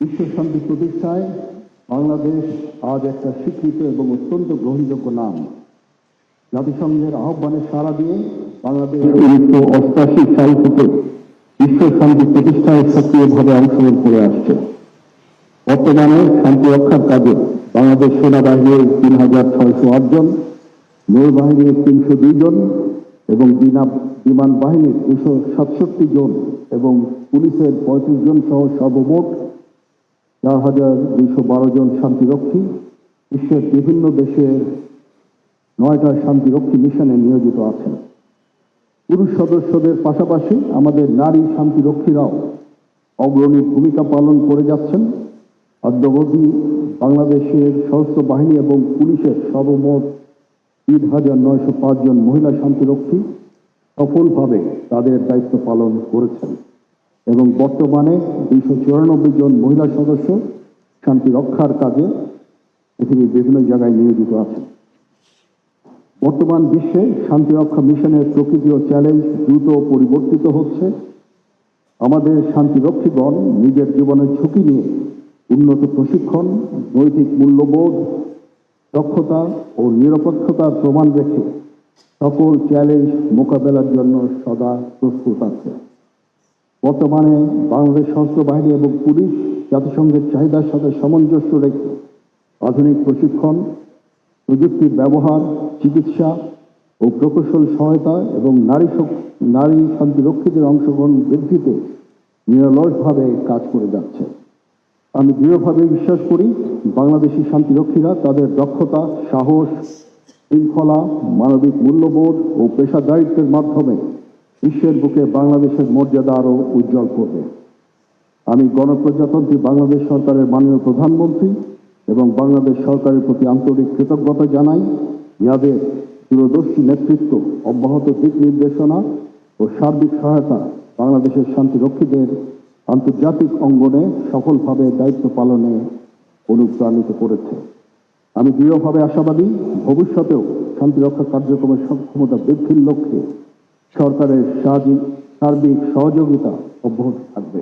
বিশ্ব শান্তি প্রতিষ্ঠায় বাংলাদেশ আজ একটা স্বীকৃত এবং অত্যন্ত গ্রহণযোগ্য নাম। জাতিসংঘের আহ্বানে সাড়া দিয়ে বাংলাদেশ 1988 সাল থেকে বিশ্ব শান্তি প্রতিষ্ঠায় সক্রিয়ভাবে অংশগ্রহণ করে আসছে। বর্তমানে শান্তি রক্ষার কাজে বাংলাদেশ সেনাবাহিনীর 3608 জন, নৌবাহিনীর 302 জন এবং বিমান বাহিনীর 267 জন এবং পুলিশের 35 জন সহ সর্বমোট 4212 জন শান্তিরক্ষী বিশ্বের বিভিন্ন দেশের 9টা শান্তিরক্ষী মিশনে নিয়োজিত আছেন। পুরুষ সদস্যদের পাশাপাশি আমাদের নারী শান্তিরক্ষীরাও অগ্রণী ভূমিকা পালন করে যাচ্ছেন। অদ্যাবধি বাংলাদেশের সশস্ত্র বাহিনী এবং পুলিশের সর্বমোট 3905 জন মহিলা শান্তিরক্ষী সফলভাবে তাদের দায়িত্ব পালন করেছেন এবং বর্তমানে 294 জন মহিলা সদস্য শান্তি রক্ষার কাজে পৃথিবীর বিভিন্ন জায়গায় নিয়োজিত আছেন। বর্তমান বিশ্বে শান্তি রক্ষা মিশনের প্রকৃতি ও চ্যালেঞ্জ দ্রুত পরিবর্তিত হচ্ছে। আমাদের শান্তিরক্ষীগণ নিজের জীবনের ঝুঁকি নিয়ে উন্নত প্রশিক্ষণ, নৈতিক মূল্যবোধ, দক্ষতা ও নিরপেক্ষতার প্রমাণ রেখে সকল চ্যালেঞ্জ মোকাবেলার জন্য সদা প্রস্তুত আছে। বর্তমানে বাংলাদেশ সশস্ত্র বাহিনী এবং পুলিশ জাতিসংঘের চাহিদার সাথে সামঞ্জস্য রেখে আধুনিক প্রশিক্ষণ, প্রযুক্তির ব্যবহার, চিকিৎসা ও প্রকৌশল সহায়তা এবং নারী শান্তিরক্ষীদের অংশগ্রহণ বৃদ্ধিতে নিরলসভাবে কাজ করে যাচ্ছে। আমি দৃঢ়ভাবে বিশ্বাস করি বাংলাদেশি শান্তিরক্ষীরা তাদের দক্ষতা, সাহস, শৃঙ্খলা, মানবিক মূল্যবোধ ও পেশাদারিত্বের মাধ্যমে বিশ্বের বুকে বাংলাদেশের মর্যাদা আরও উজ্জ্বল করবে। আমি গণপ্রজাতন্ত্রী বাংলাদেশ সরকারের মাননীয় প্রধানমন্ত্রী এবং বাংলাদেশ সরকারের প্রতি আন্তরিক কৃতজ্ঞতা জানাই, যাদের দূরদর্শী নেতৃত্ব, অব্যাহত দিক নির্দেশনা ও সার্বিক সহায়তা বাংলাদেশের শান্তিরক্ষীদের আন্তর্জাতিক অঙ্গনে সফলভাবে দায়িত্ব পালনে অনুপ্রাণিত করেছে। আমি দৃঢ়ভাবে আশাবাদী ভবিষ্যতেও শান্তিরক্ষা কার্যক্রমের সক্ষমতা বৃদ্ধির লক্ষ্যে সরকারের সার্বিক সহযোগিতা অব্যাহত থাকবে।